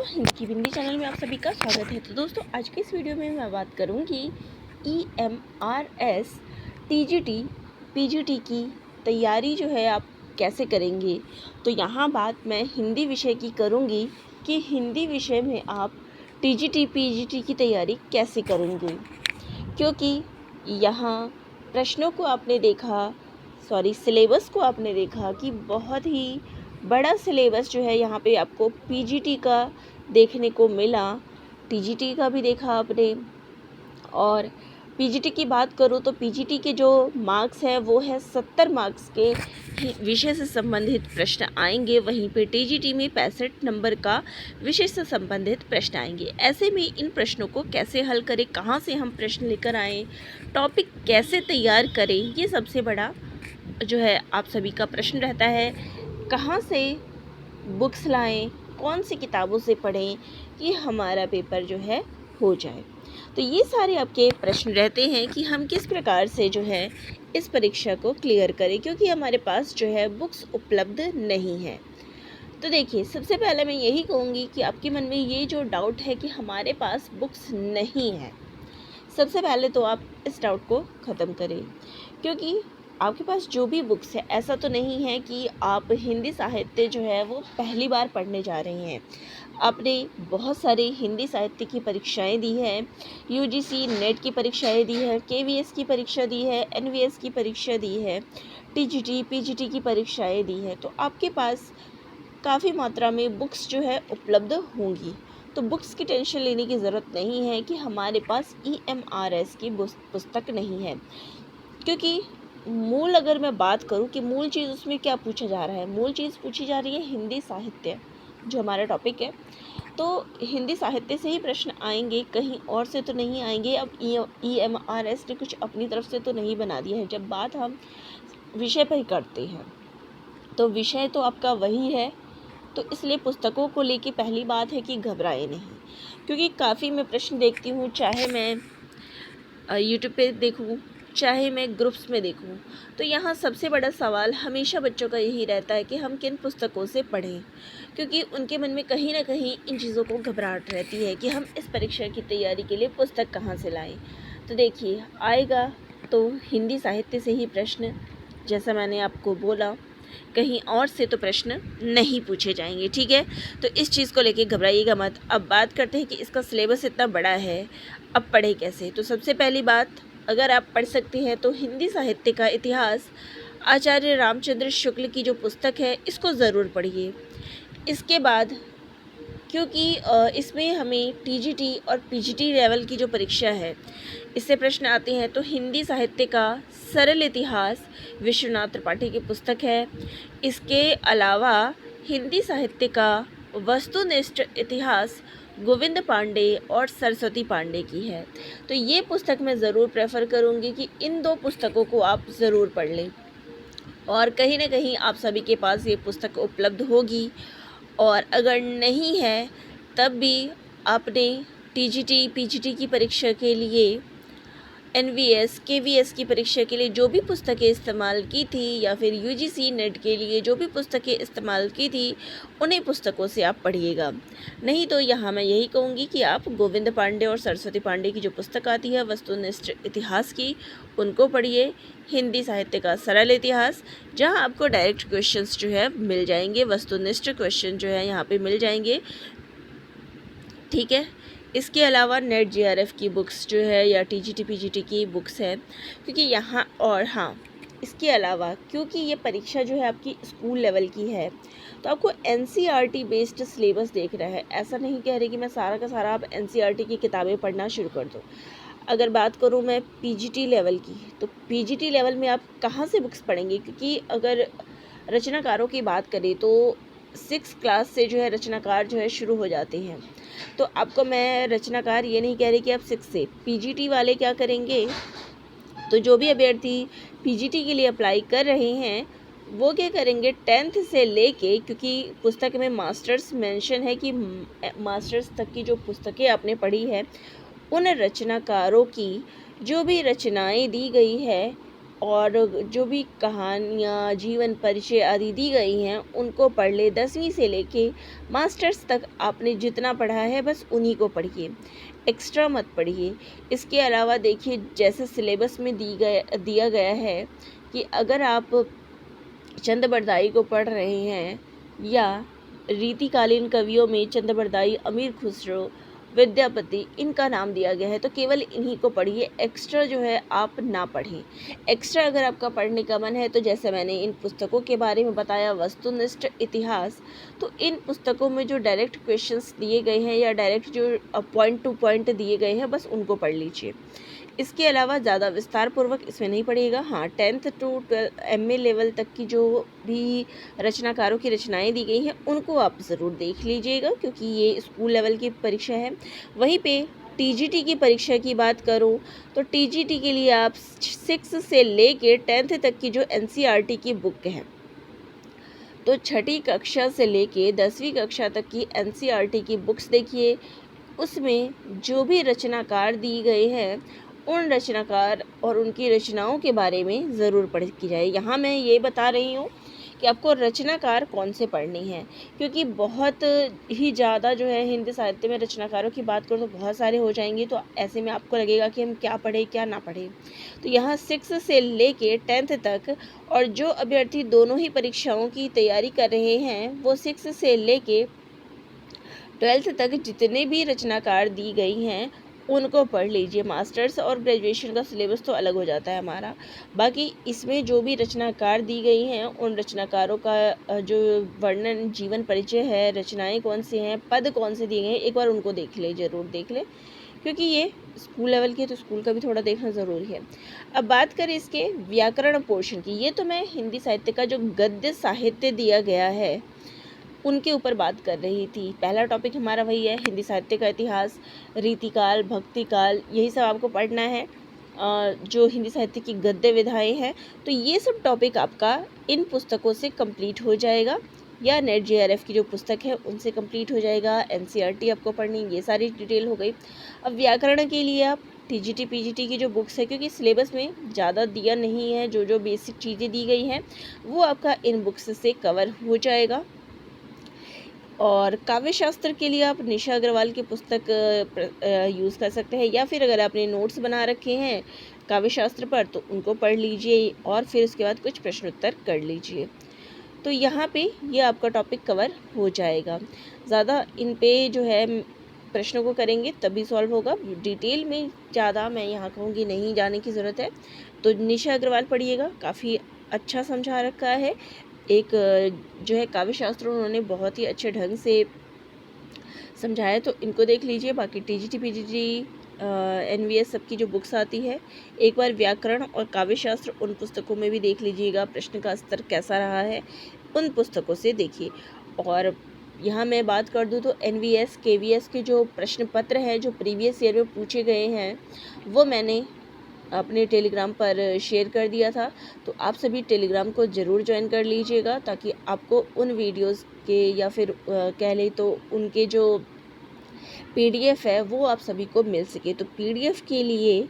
हिंदी की बिंदी चैनल में आप सभी का स्वागत है। तो दोस्तों, आज के इस वीडियो में मैं बात करूंगी EMRS TGT PGT की तैयारी जो है आप कैसे करेंगे। तो यहाँ बात मैं हिंदी विषय की करूंगी कि हिंदी विषय में आप TGT PGT की तैयारी कैसे करेंगे, क्योंकि यहाँ प्रश्नों को आपने देखा, सिलेबस को आपने देखा कि बहुत ही बड़ा सिलेबस जो है यहाँ पे आपको पीजीटी का देखने को मिला, टीजीटी का भी देखा आपने। और पीजीटी की बात करूँ तो पीजीटी के जो मार्क्स है वो है 70 मार्क्स के विषय से संबंधित प्रश्न आएंगे, वहीं पे टीजीटी में 65 नंबर का विषय से संबंधित प्रश्न आएंगे। ऐसे में इन प्रश्नों को कैसे हल करें, कहाँ से हम प्रश्न लेकर आएँ, टॉपिक कैसे तैयार करें, ये सबसे बड़ा जो है आप सभी का प्रश्न रहता है। कहाँ से बुक्स लाएं, कौन सी किताबों से पढ़ें कि हमारा पेपर जो है हो जाए। तो ये सारे आपके प्रश्न रहते हैं कि हम किस प्रकार से जो है इस परीक्षा को क्लियर करें, क्योंकि हमारे पास जो है बुक्स उपलब्ध नहीं है। तो देखिए, सबसे पहले मैं यही कहूँगी कि आपके मन में ये जो डाउट है कि हमारे पास बुक्स नहीं है, सबसे पहले तो आप इस डाउट को ख़त्म करें, क्योंकि आपके पास जो भी बुक्स है, ऐसा तो नहीं है कि आप हिंदी साहित्य जो है वो पहली बार पढ़ने जा रहे हैं। आपने बहुत सारी हिंदी साहित्य की परीक्षाएं दी है, यूजीसी नेट की परीक्षाएं दी है, केवीएस की परीक्षा दी है, एनवीएस की परीक्षा दी है, टीजीटी पीजीटी की परीक्षाएं दी है। तो आपके पास काफ़ी मात्रा में बुक्स जो है उपलब्ध होंगी। तो बुक्स की टेंशन लेने की ज़रूरत नहीं है कि हमारे पास EMRS की पुस्तक नहीं है, क्योंकि मूल अगर मैं बात करूं कि मूल चीज़ उसमें क्या पूछा जा रहा है, मूल चीज़ पूछी जा रही है हिंदी साहित्य, जो हमारा टॉपिक है। तो हिंदी साहित्य से ही प्रश्न आएंगे, कहीं और से तो नहीं आएंगे। अब EMRS ने कुछ अपनी तरफ से तो नहीं बना दिया है। जब बात हम विषय पर करते हैं तो विषय तो आपका वही है, तो इसलिए पुस्तकों को लेके पहली बात है कि घबराए नहीं, क्योंकि काफ़ी मैं प्रश्न देखती हूँ, चाहे मैं यूट्यूब पे देखूँ, चाहे मैं ग्रुप्स में देखूँ। तो यहाँ सबसे बड़ा सवाल हमेशा बच्चों का यही रहता है कि हम किन पुस्तकों से पढ़ें, क्योंकि उनके मन में कहीं ना कहीं इन चीज़ों को घबराहट रहती है कि हम इस परीक्षा की तैयारी के लिए पुस्तक कहाँ से लाएं। तो देखिए, आएगा तो हिंदी साहित्य से ही प्रश्न, जैसा मैंने आपको बोला, कहीं और से तो प्रश्न नहीं पूछे जाएंगे, ठीक है। तो इस चीज़ को लेके घबराइएगा मत। अब बात करते हैं कि इसका सिलेबस इतना बड़ा है, अब पढ़े कैसे। तो सबसे पहली बात, अगर आप पढ़ सकते हैं तो हिंदी साहित्य का इतिहास आचार्य रामचंद्र शुक्ल की जो पुस्तक है, इसको ज़रूर पढ़िए। इसके बाद, क्योंकि इसमें हमें टीजीटी और पीजीटी लेवल की जो परीक्षा है, इससे प्रश्न आते हैं, तो हिंदी साहित्य का सरल इतिहास विश्वनाथ त्रिपाठी की पुस्तक है। इसके अलावा हिंदी साहित्य का वस्तुनिष्ठ इतिहास गोविंद पांडे और सरस्वती पांडे की है। तो ये पुस्तक मैं ज़रूर प्रेफर करूँगी कि इन दो पुस्तकों को आप ज़रूर पढ़ लें, और कहीं ना कहीं आप सभी के पास ये पुस्तक उपलब्ध होगी। और अगर नहीं है तब भी आपने टीजीटी पीजीटी की परीक्षा के लिए, एनवीएस केवीएस की परीक्षा के लिए जो भी पुस्तकें इस्तेमाल की थी, या फिर यूजीसी नेट के लिए जो भी पुस्तकें इस्तेमाल की थी, उन्हीं पुस्तकों से आप पढ़िएगा। नहीं तो यहाँ मैं यही कहूँगी कि आप गोविंद पांडे और सरस्वती पांडे की जो पुस्तक आती है वस्तुनिष्ठ इतिहास की, उनको पढ़िए। हिंदी साहित्य का सरल इतिहास, जहाँ आपको डायरेक्ट क्वेश्चंस जो है मिल जाएंगे, वस्तुनिष्ठ क्वेश्चन जो है यहाँ पे मिल जाएंगे, ठीक है। इसके अलावा नेट JRF की बुक्स जो है, या टीजीटी पीजीटी की बुक्स है, क्योंकि यहाँ, और हाँ, इसके अलावा क्योंकि ये परीक्षा जो है आपकी स्कूल लेवल की है, तो आपको NCERT बेस्ड सिलेबस देख रहा है। ऐसा नहीं कह रही कि मैं सारा का सारा आप NCERT की किताबें पढ़ना शुरू कर दो। अगर बात करूँ मैं पीजीटी लेवल की, तो पीजीटी लेवल में आप कहाँ से बुक्स पढ़ेंगे, क्योंकि अगर रचनाकारों की बात करें तो 6 क्लास से जो है रचनाकार जो है शुरू हो जाते हैं। तो आपको मैं रचनाकार ये नहीं कह रही कि आप 6 से, पीजीटी वाले क्या करेंगे, तो जो भी अभ्यर्थी पीजीटी के लिए अप्लाई कर रहे हैं वो क्या करेंगे, 10th से लेके, क्योंकि पुस्तक में मास्टर्स मेंशन है कि मास्टर्स तक की जो पुस्तकें आपने पढ़ी है, उन रचनाकारों की जो भी रचनाएं दी गई है और जो भी कहानियाँ, जीवन परिचय आदि दी गई हैं उनको पढ़ ले। 10वीं से लेके मास्टर्स तक आपने जितना पढ़ा है बस उन्हीं को पढ़िए, एक्स्ट्रा मत पढ़िए। इसके अलावा देखिए, जैसे सिलेबस में दिया गया है कि अगर आप चंद बरदाई को पढ़ रहे हैं या रीतिकालीन कवियों में चंद बरदाई, अमीर खुसरो, विद्यापति, इनका नाम दिया गया है तो केवल इन्हीं को पढ़िए, एक्स्ट्रा जो है आप ना पढ़ें। एक्स्ट्रा अगर आपका पढ़ने का मन है तो जैसे मैंने इन पुस्तकों के बारे में बताया, वस्तुनिष्ठ इतिहास, तो इन पुस्तकों में जो डायरेक्ट क्वेश्चंस दिए गए हैं या डायरेक्ट जो पॉइंट टू पॉइंट दिए गए हैं बस उनको पढ़ लीजिए। इसके अलावा ज़्यादा विस्तार पूर्वक इसमें नहीं पढ़िएगा। हाँ, 10th टू 12 MA लेवल तक की जो भी रचनाकारों की रचनाएं दी गई हैं उनको आप ज़रूर देख लीजिएगा, क्योंकि ये स्कूल लेवल की परीक्षा है। वहीं पे TGT की परीक्षा की बात करूँ तो TGT के लिए आप 6 से लेके 10th तक की जो NCERT की बुक है, तो 6ठी कक्षा से लेके 10वीं कक्षा तक की NCERT की बुक्स देखिए। उसमें जो भी रचनाकार दी गए हैं उन रचनाकार और उनकी रचनाओं के बारे में ज़रूर पढ़ की जाए। यहाँ मैं ये बता रही हूँ कि आपको रचनाकार कौन से पढ़ने हैं, क्योंकि बहुत ही ज़्यादा जो है हिंदी साहित्य में रचनाकारों की बात करो तो बहुत सारे हो जाएंगे, तो ऐसे में आपको लगेगा कि हम क्या पढ़ें क्या ना पढ़ें। तो यहाँ 6 से लेके 10th तक, और जो अभ्यर्थी दोनों ही परीक्षाओं की तैयारी कर रहे हैं वो 6 से लेके 12th तक जितने भी रचनाकार दी गई हैं उनको पढ़ लीजिए। मास्टर्स और ग्रेजुएशन का सिलेबस तो अलग हो जाता है हमारा, बाकी इसमें जो भी रचनाकार दी गई हैं उन रचनाकारों का जो वर्णन, जीवन परिचय है, रचनाएं कौन सी हैं, पद कौन से दिए गए हैं, एक बार उनको देख ले, ज़रूर देख ले, क्योंकि ये स्कूल लेवल की है तो स्कूल का भी थोड़ा देखना ज़रूरी है। अब बात करें इसके व्याकरण पोर्शन की, ये तो मैं हिंदी साहित्य का जो गद्य साहित्य दिया गया है उनके ऊपर बात कर रही थी। पहला टॉपिक हमारा वही है, हिंदी साहित्य का इतिहास, रीतिकाल, भक्तिकाल, यही सब आपको पढ़ना है। जो हिंदी साहित्य की गद्य विधाएं हैं, तो ये सब टॉपिक आपका इन पुस्तकों से कंप्लीट हो जाएगा, या नेट JRF की जो पुस्तक है उनसे कंप्लीट हो जाएगा। NCERT आपको पढ़नी, ये सारी डिटेल हो गई। अब व्याकरण के लिए आप TGT PGT की जो बुक्स है, क्योंकि सिलेबस में ज़्यादा दिया नहीं है, जो जो बेसिक चीज़ें दी गई हैं वो आपका इन बुक्स से कवर हो जाएगा। और काव्य शास्त्र के लिए आप निशा अग्रवाल की पुस्तक यूज़ कर सकते हैं, या फिर अगर आपने नोट्स बना रखे हैं काव्य शास्त्र पर तो उनको पढ़ लीजिए और फिर उसके बाद कुछ प्रश्न उत्तर कर लीजिए। तो यहाँ पे ये आपका टॉपिक कवर हो जाएगा। ज़्यादा इन पे जो है प्रश्नों को करेंगे तभी सॉल्व होगा। डिटेल में ज़्यादा मैं यहाँ कहूँगी नहीं जाने की ज़रूरत है, तो निशा अग्रवाल पढ़िएगा, काफ़ी अच्छा समझा रखा है। एक जो है काव्य शास्त्र उन्होंने बहुत ही अच्छे ढंग से समझाया, तो इनको देख लीजिए। बाकी TGT PGT NVS सबकी जो बुक्स आती है, एक बार व्याकरण और काव्य शास्त्र उन पुस्तकों में भी देख लीजिएगा, प्रश्न का स्तर कैसा रहा है उन पुस्तकों से देखिए। और यहाँ मैं बात कर दूँ तो NVS KVS के जो प्रश्न पत्र हैं जो प्रीवियस ईयर में पूछे गए हैं वो मैंने अपने टेलीग्राम पर शेयर कर दिया था, तो आप सभी टेलीग्राम को ज़रूर ज्वाइन कर लीजिएगा, ताकि आपको उन वीडियोस के या फिर कह लें तो उनके जो PDF है वो आप सभी को मिल सके। तो PDF के लिए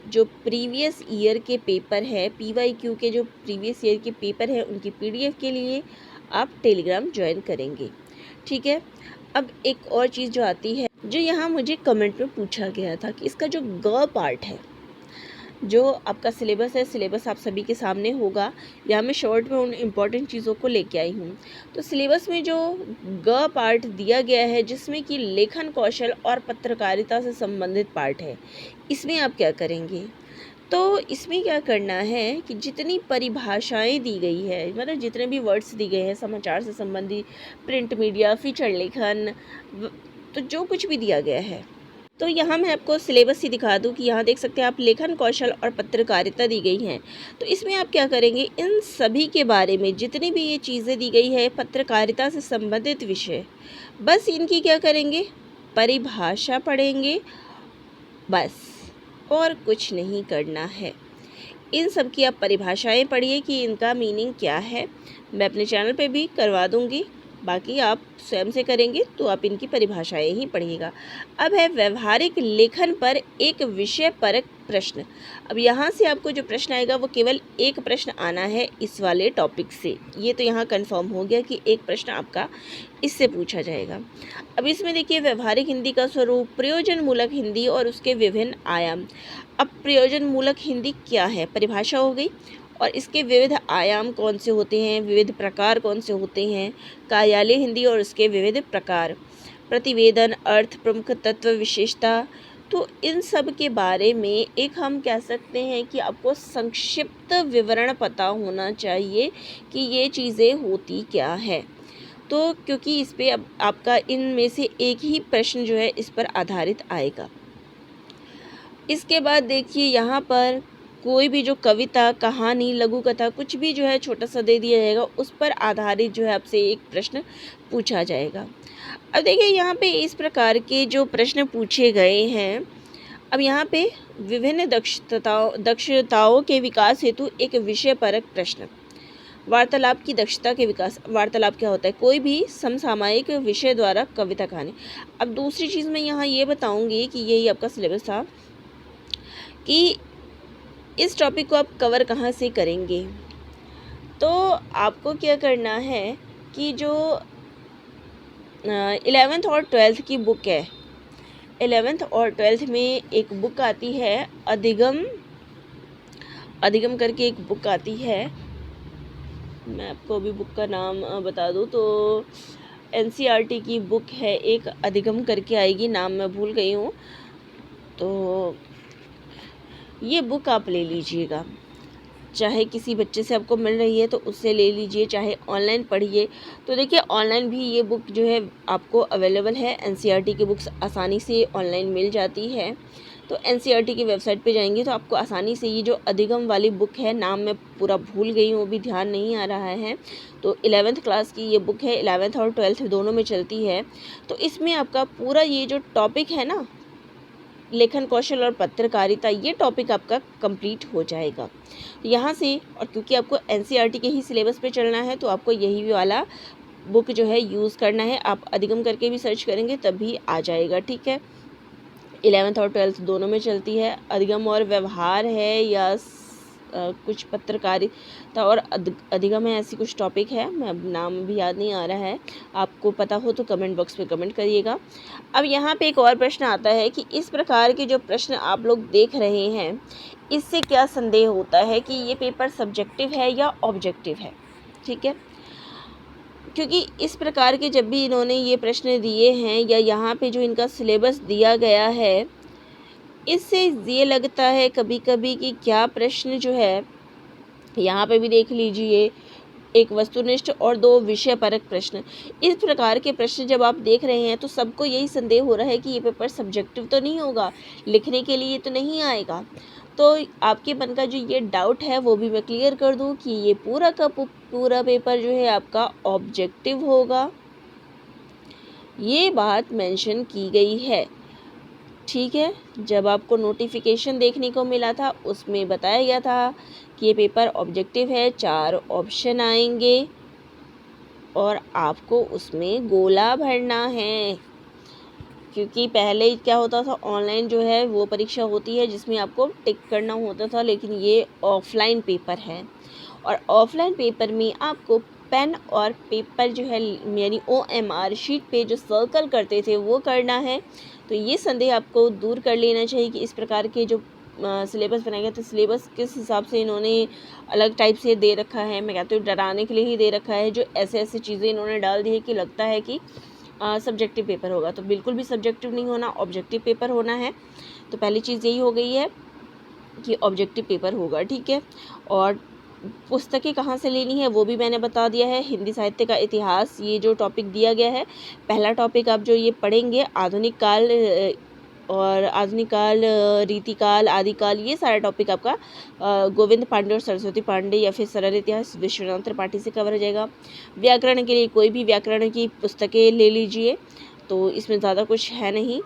जो प्रीवियस ईयर के पेपर है, PYQ के जो प्रीवियस ईयर के पेपर है उनकी PDF के लिए आप टेलीग्राम ज्वाइन करेंगे, ठीक है। अब एक और चीज़ जो आती है, जो यहाँ मुझे कमेंट में पूछा गया था कि इसका जो ग पार्ट है, जो आपका सिलेबस है, सिलेबस आप सभी के सामने होगा, या मैं शॉर्ट में उन इम्पॉर्टेंट चीज़ों को लेके आई हूँ। तो सिलेबस में जो ग पार्ट दिया गया है, जिसमें कि लेखन कौशल और पत्रकारिता से संबंधित पार्ट है, इसमें आप क्या करेंगे? तो इसमें क्या करना है कि जितनी परिभाषाएं दी गई है, मतलब जितने भी वर्ड्स दिए गए हैं समाचार से संबंधित, प्रिंट मीडिया, फीचर लेखन, तो जो कुछ भी दिया गया है, तो यहाँ मैं आपको सिलेबस ही दिखा दूँ कि यहाँ देख सकते हैं आप, लेखन कौशल और पत्रकारिता दी गई हैं। तो इसमें आप क्या करेंगे, इन सभी के बारे में जितनी भी ये चीज़ें दी गई है पत्रकारिता से संबंधित विषय, बस इनकी क्या करेंगे, परिभाषा पढ़ेंगे बस, और कुछ नहीं करना है। इन सब की आप परिभाषाएं पढ़िए कि इनका मीनिंग क्या है। मैं अपने चैनल पे भी करवा दूँगी बाकी आप स्वयं से करेंगे तो आप इनकी परिभाषाएं ही पढ़िएगा। अब है व्यवहारिक लेखन पर एक विषय परक प्रश्न। अब यहाँ से आपको जो प्रश्न आएगा वो केवल एक प्रश्न आना है इस वाले टॉपिक से। ये तो यहाँ कंफर्म हो गया कि एक प्रश्न आपका इससे पूछा जाएगा। अब इसमें देखिए व्यवहारिक हिंदी का स्वरूप, प्रयोजन मूलक हिंदी और उसके विभिन्न आयाम। अब प्रयोजन मूलक हिंदी क्या है, परिभाषा हो गई, और इसके विविध आयाम कौन से होते हैं, विविध प्रकार कौन से होते हैं, कार्यालय हिंदी और उसके विविध प्रकार, प्रतिवेदन, अर्थ, प्रमुख तत्व, विशेषता। तो इन सब के बारे में एक हम कह सकते हैं कि आपको संक्षिप्त विवरण पता होना चाहिए कि ये चीज़ें होती क्या है। तो क्योंकि इस पे अब आपका इनमें से एक ही प्रश्न जो है इस पर आधारित आएगा। इसके बाद देखिए यहाँ पर कोई भी जो कविता, कहानी, लघु कथा कुछ भी जो है छोटा सा दे दिया जाएगा, उस पर आधारित जो है आपसे एक प्रश्न पूछा जाएगा। अब देखिए यहाँ पे इस प्रकार के जो प्रश्न पूछे गए हैं। अब यहाँ पे विभिन्न दक्षताओं के विकास हेतु एक विषय परक प्रश्न। वार्तालाप की दक्षता के विकास। वार्तालाप क्या होता है, कोई भी समसामयिक विषय द्वारा कविता, कहानी। अब दूसरी चीज़ मैं यहाँ ये बताऊँगी कि यही आपका सिलेबस था कि इस टॉपिक को आप कवर कहाँ से करेंगे। तो आपको क्या करना है कि जो 11th और 12th की बुक है, 11th और 12th में एक बुक आती है अधिगम करके एक बुक आती है। मैं आपको अभी बुक का नाम बता दूँ तो NCERT की बुक है, एक अधिगम करके आएगी, नाम मैं भूल गई हूँ। तो ये बुक आप ले लीजिएगा, चाहे किसी बच्चे से आपको मिल रही है तो उससे ले लीजिए, चाहे ऑनलाइन पढ़िए। तो देखिए ऑनलाइन भी ये बुक जो है आपको अवेलेबल है। NCERT की बुक्स आसानी से ऑनलाइन मिल जाती है। तो NCERT की वेबसाइट पे जाएंगे तो आपको आसानी से ये जो अधिगम वाली बुक है, नाम मैं पूरा भूल गई हूँ, अभी ध्यान नहीं आ रहा है। तो 11th क्लास की ये बुक है, 11th और 12th दोनों में चलती है। तो इसमें आपका पूरा ये जो टॉपिक है ना, लेखन कौशल और पत्रकारिता, ये टॉपिक आपका कंप्लीट हो जाएगा यहाँ से। और क्योंकि आपको NCERT के ही सिलेबस पे चलना है तो आपको यही वाला बुक जो है यूज़ करना है। आप अधिगम करके भी सर्च करेंगे तब भी आ जाएगा, ठीक है। 11th और 12th दोनों में चलती है। अधिगम और व्यवहार है या कुछ पत्रकारिता और अधिगम है, ऐसी कुछ टॉपिक है, मैं अब नाम भी याद नहीं आ रहा है। आपको पता हो तो कमेंट बॉक्स पे कमेंट करिएगा। अब यहाँ पे एक और प्रश्न आता है कि इस प्रकार के जो प्रश्न आप लोग देख रहे हैं, इससे क्या संदेह होता है कि ये पेपर सब्जेक्टिव है या ऑब्जेक्टिव है, ठीक है। क्योंकि इस प्रकार के जब भी इन्होंने ये प्रश्न दिए हैं या यहाँ पे जो इनका सिलेबस दिया गया है, इससे ये लगता है कभी कभी कि क्या प्रश्न जो है, यहाँ पे भी देख लीजिए, एक वस्तुनिष्ठ और 2 विषय परक प्रश्न। इस प्रकार के प्रश्न जब आप देख रहे हैं तो सबको यही संदेह हो रहा है कि ये पेपर सब्जेक्टिव तो नहीं होगा, लिखने के लिए तो नहीं आएगा। तो आपके मन का जो ये डाउट है वो भी मैं क्लियर कर दूं कि ये पूरा का पूरा पेपर जो है आपका ऑब्जेक्टिव होगा, ये बात मेंशन की गई है, ठीक है। जब आपको नोटिफिकेशन देखने को मिला था उसमें बताया गया था कि ये पेपर ऑब्जेक्टिव है, 4 ऑप्शन आएंगे और आपको उसमें गोला भरना है। क्योंकि पहले क्या होता था, ऑनलाइन जो है वो परीक्षा होती है जिसमें आपको टिक करना होता था, लेकिन ये ऑफलाइन पेपर है और ऑफलाइन पेपर में आपको पेन और पेपर जो है यानी OMR शीट पे जो सर्कल करते थे वो करना है। तो ये संदेह आपको दूर कर लेना चाहिए कि इस प्रकार के जो सिलेबस बनाया गया, तो सिलेबस किस हिसाब से इन्होंने अलग टाइप से दे रखा है, मैं कहती हूँ डराने के लिए ही दे रखा है। जो ऐसे ऐसे चीज़ें इन्होंने डाल दी है कि लगता है कि सब्जेक्टिव पेपर होगा, तो बिल्कुल भी सब्जेक्टिव नहीं होना, ऑब्जेक्टिव पेपर होना है। तो पहली चीज़ यही हो गई है कि ऑब्जेक्टिव पेपर होगा, ठीक है। और पुस्तकें कहाँ से लेनी है वो भी मैंने बता दिया है। हिंदी साहित्य का इतिहास, ये जो टॉपिक दिया गया है, पहला टॉपिक आप जो ये पढ़ेंगे आधुनिक काल और आधुनिक काल, रीतिकाल, आदिकाल, ये सारा टॉपिक आपका गोविंद पांडे और सरस्वती पांडे या फिर सरल इतिहास विश्वनाथ त्रिपाठी से कवर हो जाएगा। व्याकरण के लिए कोई भी व्याकरण की पुस्तकें ले लीजिए, तो इसमें ज़्यादा कुछ है नहीं।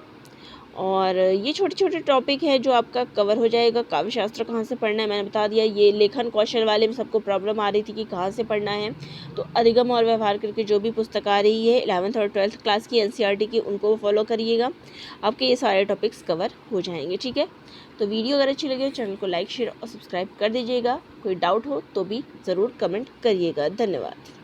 और ये छोटे छोटे टॉपिक है जो आपका कवर हो जाएगा। काव्य शास्त्र कहाँ से पढ़ना है मैंने बता दिया। ये लेखन कौशल वाले में सबको प्रॉब्लम आ रही थी कि कहाँ से पढ़ना है, तो अधिगम और व्यवहार करके जो भी पुस्तक आ रही है 11th और 12th क्लास की NCERT की, उनको फॉलो करिएगा, आपके ये सारे टॉपिक्स कवर हो जाएंगे। ठीक है, तो वीडियो अगर अच्छी लगे तो चैनल को लाइक शेयर और सब्सक्राइब कर दीजिएगा। कोई डाउट हो तो भी ज़रूर कमेंट करिएगा। धन्यवाद।